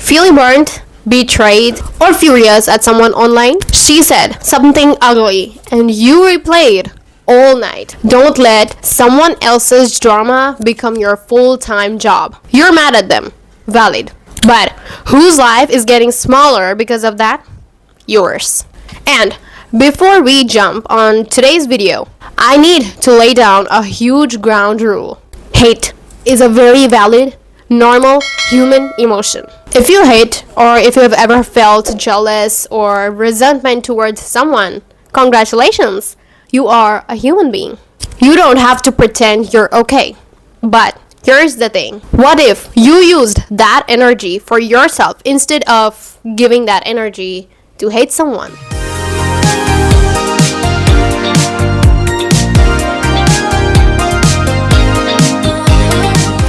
Feeling burnt, betrayed, or furious at someone online? She said something ugly and you replayed all night. Don't let someone else's drama become your full-time job. You're mad at them. Valid. But whose life is getting smaller because of that? Yours. And before we jump on today's video, I need to lay down a huge ground rule. Hate is a very valid, normal human emotion. If you hate, or if you have ever felt jealous or resentment towards someone, congratulations, you are a human being. You don't have to pretend you're okay. But here's the thing. What if you used that energy for yourself instead of giving that energy to hate someone?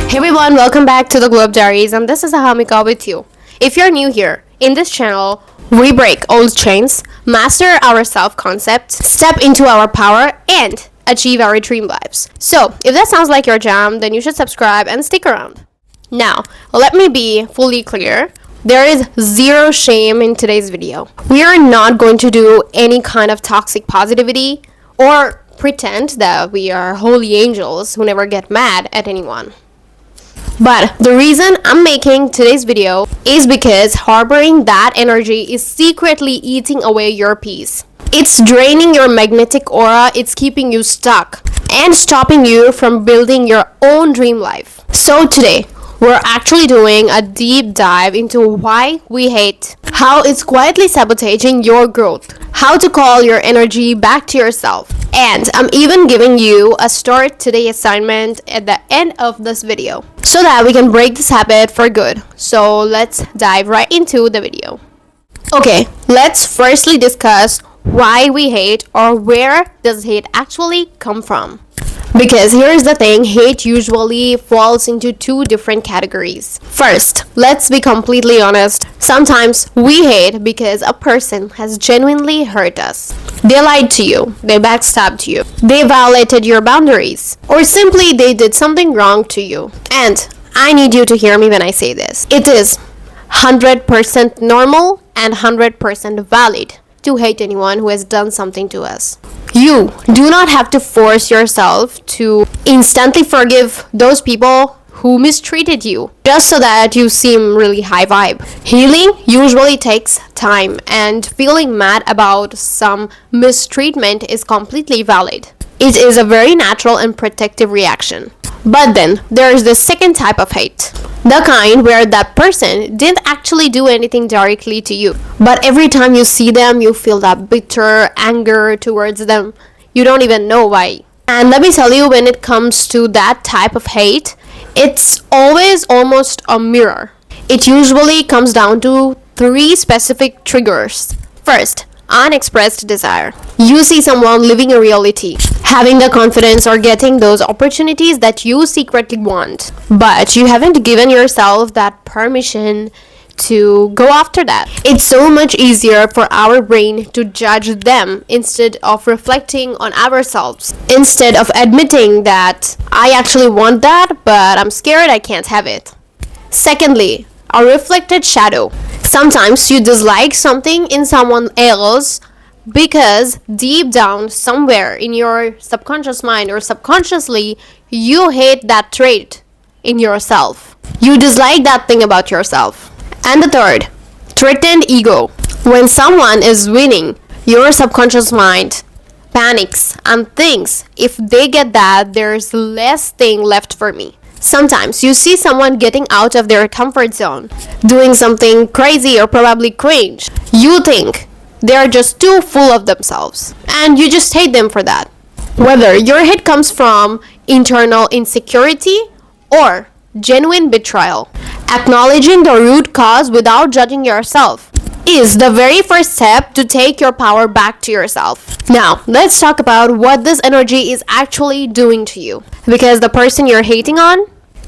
Hey everyone, welcome back to the GlowUp Diaries, and this is Ahamika with you. If you're new here, in this channel, we break old chains, master our self-concept, step into our power, and achieve our dream lives. So, if that sounds like your jam, then you should subscribe and stick around. Now, let me be fully clear. There is zero shame in today's video. We are not going to do any kind of toxic positivity or pretend that we are holy angels who never get mad at anyone. But the reason I'm making today's video is because harboring that energy is secretly eating away your peace. It's draining your magnetic aura, it's keeping you stuck and stopping you from building your own dream life. So today, we're actually doing a deep dive into why we hate, how it's quietly sabotaging your growth, how to call your energy back to yourself, and I'm even giving you a start today assignment at the end of this video so that we can break this habit for good. So let's dive right into the video. Okay, let's firstly discuss why we hate, or where does hate actually come from. Because here's the thing, hate usually falls into two different categories. First, let's be completely honest. Sometimes we hate because a person has genuinely hurt us. They lied to you, they backstabbed you, they violated your boundaries, or simply they did something wrong to you. And I need you to hear me when I say this. It is 100% normal and 100% valid to hate anyone who has done something to us. You do not have to force yourself to instantly forgive those people who mistreated you just so that you seem really high vibe. Healing usually takes time, and feeling mad about some mistreatment is completely valid. It is a very natural and protective reaction. But then there is the second type of hate. The kind where that person didn't actually do anything directly to you, but every time you see them, you feel that bitter anger towards them. You don't even know why. And let me tell you, when it comes to that type of hate, it's always almost a mirror. It usually comes down to three specific triggers. First, unexpressed desire. You see someone living a reality, having the confidence or getting those opportunities that you secretly want, but you haven't given yourself that permission to go after that. It's so much easier for our brain to judge them instead of reflecting on ourselves, instead of admitting that I actually want that, but I'm scared I can't have it. Secondly, a reflected shadow. Sometimes you dislike something in someone else because deep down somewhere in your subconscious mind or subconsciously, you hate that trait in yourself. You dislike that thing about yourself. And the third, threatened ego. When someone is winning, your subconscious mind panics and thinks, if they get that, there's less thing left for me. Sometimes you see someone getting out of their comfort zone, doing something crazy or probably cringe. You think they're just too full of themselves, and you just hate them for that. Whether your hate comes from internal insecurity or genuine betrayal, acknowledging the root cause without judging yourself is the very first step to take your power back to yourself. Now, let's talk about what this energy is actually doing to you. Because the person you're hating on,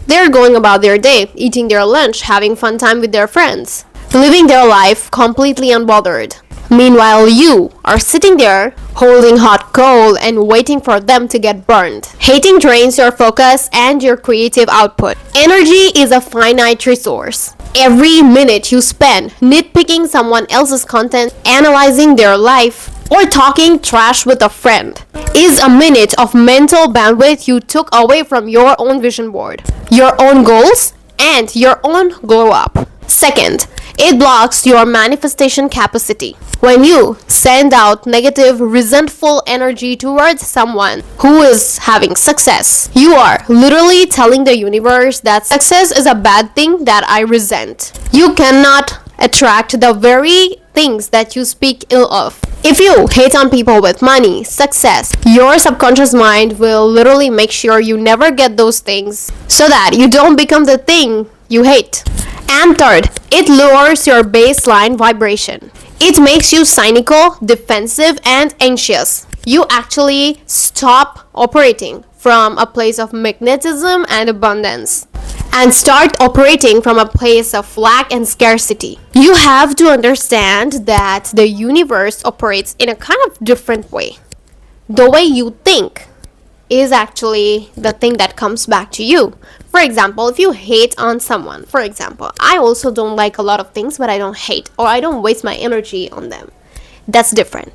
they're going about their day, eating their lunch, having fun time with their friends, living their life completely unbothered. Meanwhile, you are sitting there holding hot coal and waiting for them to get burned. Hating drains your focus and your creative output. Energy is a finite resource. Every minute you spend nitpicking someone else's content, analyzing their life, or talking trash with a friend is a minute of mental bandwidth you took away from your own vision board, your own goals, and your own glow up. Second, it blocks your manifestation capacity. When you send out negative, resentful energy towards someone who is having success, you are literally telling the universe that success is a bad thing that I resent. You cannot attract the very things that you speak ill of. If you hate on people with money, success, your subconscious mind will literally make sure you never get those things so that you don't become the thing you hate. And third, it lowers your baseline vibration. It makes you cynical, defensive, and anxious. You actually stop operating from a place of magnetism and abundance and start operating from a place of lack and scarcity. You have to understand that the universe operates in a kind of different way. The way you think is actually the thing that comes back to you. For example, if you hate on someone, for example, I also don't like a lot of things, but I don't hate or I don't waste my energy on them. That's different.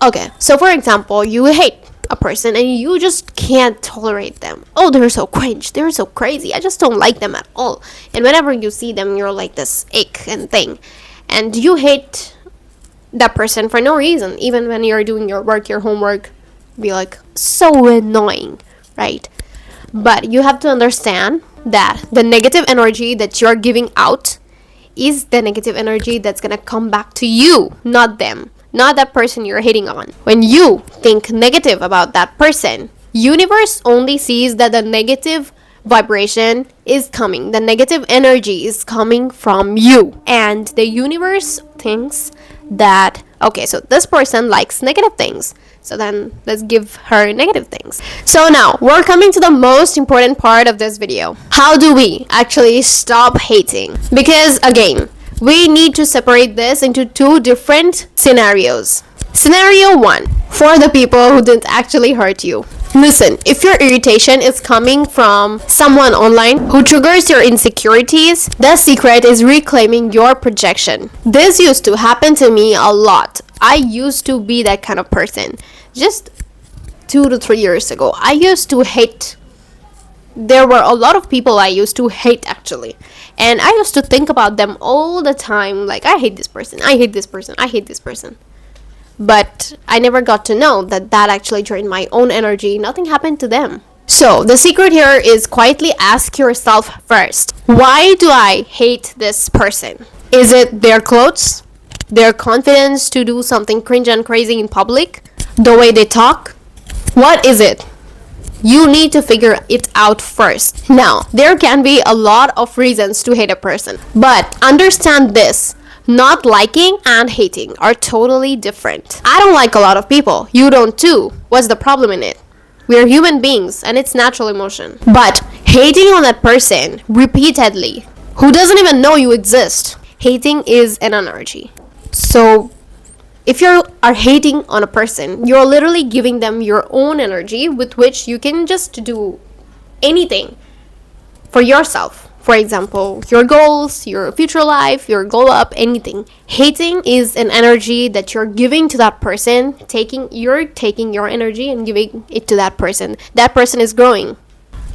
Okay, so for example, you hate a person and you just can't tolerate them. Oh, they're so cringe, they're so crazy, I just don't like them at all. And whenever you see them, you're like this ick and thing. And you hate that person for no reason. Even when you're doing your work, your homework, be like, so annoying, right? But you have to understand that the negative energy that you're giving out is the negative energy that's gonna come back to you, not them, not that person you're hating on. When you think negative about that person, universe only sees that the negative vibration is coming, the negative energy is coming from you, and the universe thinks that, okay, so this person likes negative things, so then let's give her negative things. So now we're coming to the most important part of this video. How do we actually stop hating? Because again, we need to separate this into two different scenarios. Scenario 1, for the people who didn't actually hurt you. Listen, if your irritation is coming from someone online who triggers your insecurities, the secret is reclaiming your projection. This used to happen to me a lot. I used to be that kind of person. Just 2 to 3 years ago, I used to hate. There were a lot of people I used to hate actually. And I used to think about them all the time. Like, I hate this person, I hate this person, I hate this person. But I never got to know that that actually drained my own energy. Nothing happened to them. So the secret here is quietly ask yourself first, why do I hate this person? Is it their clothes? Their confidence to do something cringe and crazy in public? The way they talk? What is it? You need to figure it out first. Now, there can be a lot of reasons to hate a person, but understand this. Not liking and hating are totally different. I don't like a lot of people. You don't too. What's the problem in it? We're human beings and it's natural emotion. But hating on that person repeatedly, who doesn't even know you exist, hating is an energy. So if you are hating on a person, you're literally giving them your own energy with which you can just do anything for yourself. For example, your goals, your future life, your glow up, anything. Hating is an energy that you're giving to that person, you're taking your energy and giving it to that person. That person is growing.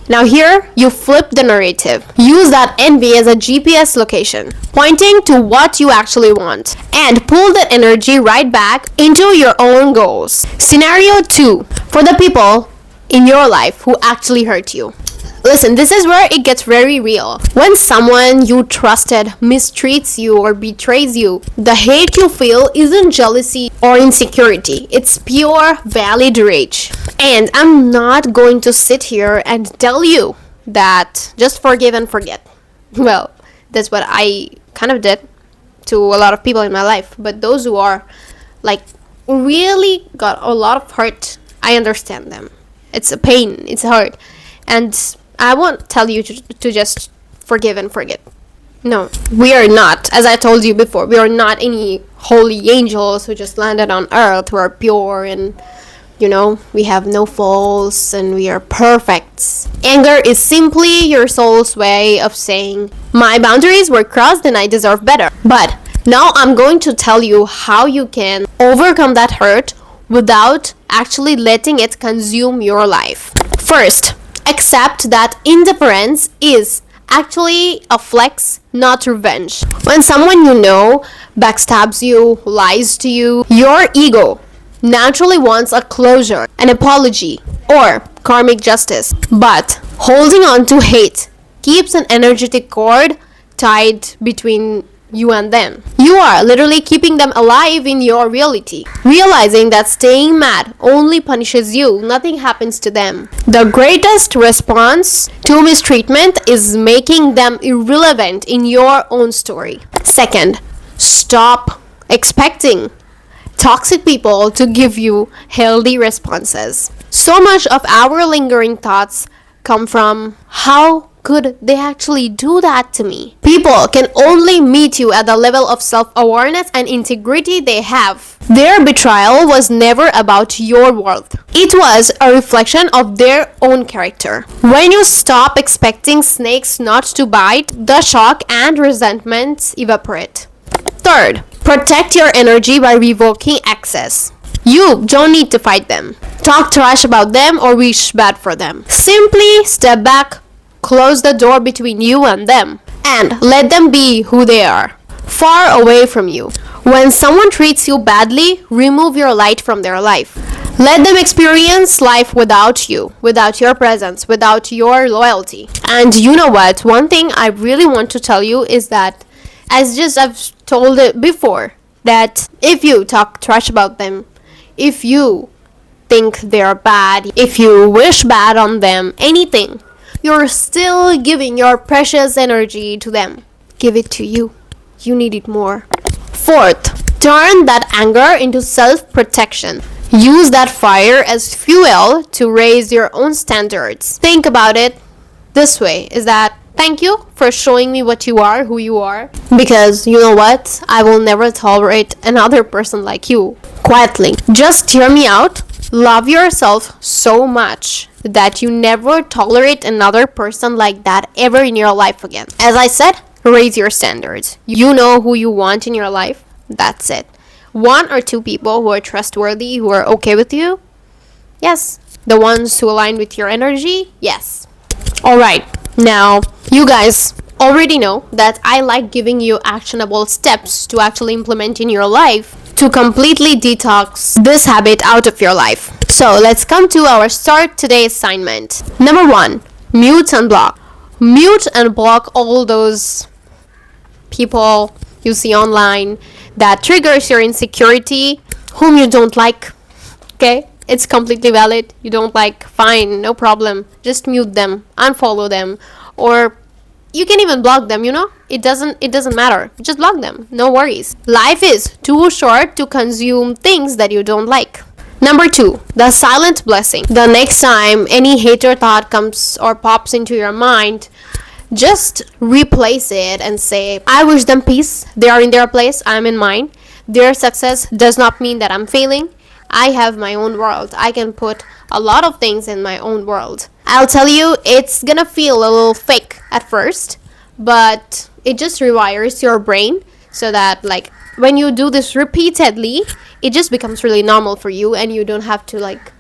Now here, you flip the narrative. Use that envy as a GPS location, pointing to what you actually want, and pull that energy right back into your own goals. Scenario 2, for the people in your life who actually hurt you. Listen, this is where it gets very real. When someone you trusted mistreats you or betrays you, the hate you feel isn't jealousy or insecurity. It's pure valid rage. And I'm not going to sit here and tell you that just forgive and forget. Well, that's what I kind of did to a lot of people in my life. But those who are like really got a lot of hurt, I understand them. It's a pain, it's hard. And I won't tell you to just forgive and forget. No, we are not. As I told you before, we are not any holy angels who just landed on earth, who are pure and we have no faults and we are perfect. Anger is simply your soul's way of saying, my boundaries were crossed and I deserve better. But now I'm going to tell you how you can overcome that hurt without actually letting it consume your life. First, accept that indifference is actually a flex, not revenge. When someone backstabs you, lies to you, your ego naturally wants a closure, an apology, or karmic justice. But holding on to hate keeps an energetic cord tied between you and them. You are literally keeping them alive in your reality, realizing that staying mad only punishes you, nothing happens to them. The greatest response to mistreatment is making them irrelevant in your own story. Second, stop expecting toxic people to give you healthy responses. So much of our lingering thoughts come from, how could they actually do that to me? People can only meet you at the level of self-awareness and integrity they have. Their betrayal was never about your worth. It was a reflection of their own character. When you stop expecting snakes not to bite, the shock and resentment evaporate. Third, protect your energy by revoking access. You don't need to fight them, talk trash about them, or wish bad for them. Simply step back, close the door between you and them, and let them be who they are, far away from you. When someone treats you badly, remove your light from their life. Let them experience life without you, without your presence, without your loyalty. And you know what? One thing I really want to tell you is that, I've told it before, that if you talk trash about them, if you think they're bad, if you wish bad on them, anything, you're still giving your precious energy to them. Give it to you. You need it more. Fourth, turn that anger into self-protection. Use that fire as fuel to raise your own standards. Think about it this way, is that thank you for showing me what you are, who you are. Because you know what? I will never tolerate another person like you. Quietly. Just hear me out. Love yourself so much that you never tolerate another person like that ever in your life again. As I said, raise your standards. You know who you want in your life. That's it. One or two people who are trustworthy, who are okay with you. Yes. The ones who align with your energy. Yes. Alright. Now, you guys already know that I like giving you actionable steps to actually implement in your life to completely detox this habit out of your life. So let's come to our start today assignment. Number 1, mute and block. Mute and block all those people you see online that triggers your insecurity, whom you don't like. Okay? It's completely valid. You don't like, fine, no problem. Just mute them, unfollow them, or you can even block them, It doesn't matter. Just block them. No worries. Life is too short to consume things that you don't like. Number 2, the silent blessing. The next time any hater thought comes or pops into your mind, just replace it and say, I wish them peace. They are in their place. I'm in mine. Their success does not mean that I'm failing. I have my own world. I can put a lot of things in my own world. I'll tell you, it's gonna feel a little fake at first, but it just rewires your brain so that, like, when you do this repeatedly, it just becomes really normal for you and you don't have to, like,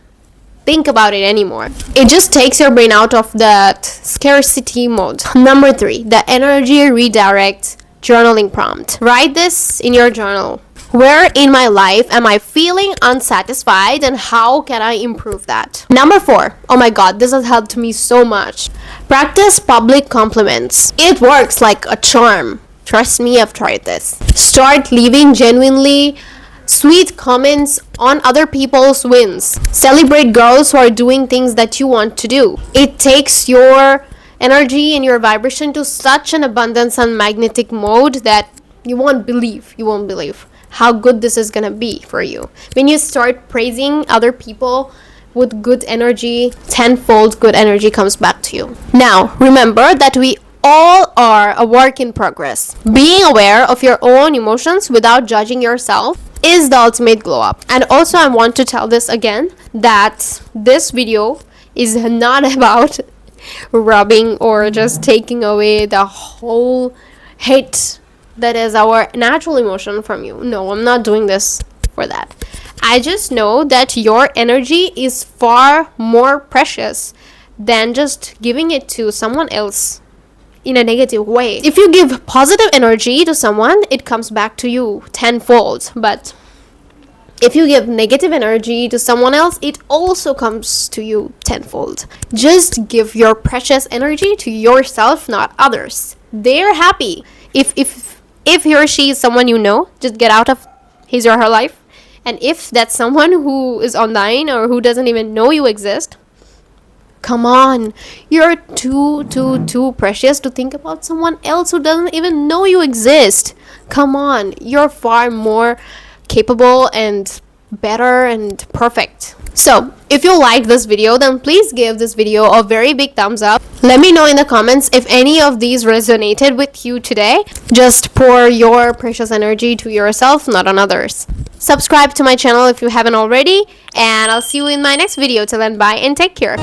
think about it anymore. It just takes your brain out of that scarcity mode. Number 3, the energy redirect journaling prompt. Write this in your journal. Where in my life am I feeling unsatisfied and how can I improve that? Number 4, oh my god, this has helped me so much. Practice public compliments. It works like a charm. Trust me, I've tried this. Start leaving genuinely sweet comments on other people's wins. Celebrate girls who are doing things that you want to do. It takes your energy and your vibration to such an abundance and magnetic mode that you won't believe how good this is gonna be for you. When you start praising other people with good energy, tenfold good energy comes back to you. Now, remember that we all are a work in progress. Being aware of your own emotions without judging yourself is the ultimate glow up. And also I want to tell this again, that this video is not about rubbing or just taking away the whole hate that is our natural emotion from you. No, I'm not doing this for that. I just know that your energy is far more precious than just giving it to someone else in a negative way. If you give positive energy to someone, it comes back to you tenfold. But if you give negative energy to someone else, it also comes to you tenfold. Just give your precious energy to yourself, not others. They're happy. If he or she is someone you know, just get out of his or her life. And if that's someone who is online or who doesn't even know you exist, come on, you're too precious to think about someone else who doesn't even know you exist. Come on, you're far more capable and better and perfect. So if you liked this video, then please give this video a very big thumbs up. Let me know in the comments if any of these resonated with you today. Just pour your precious energy to yourself, not on others. Subscribe to my channel if you haven't already, and I'll see you in my next video. Till then, bye and take care.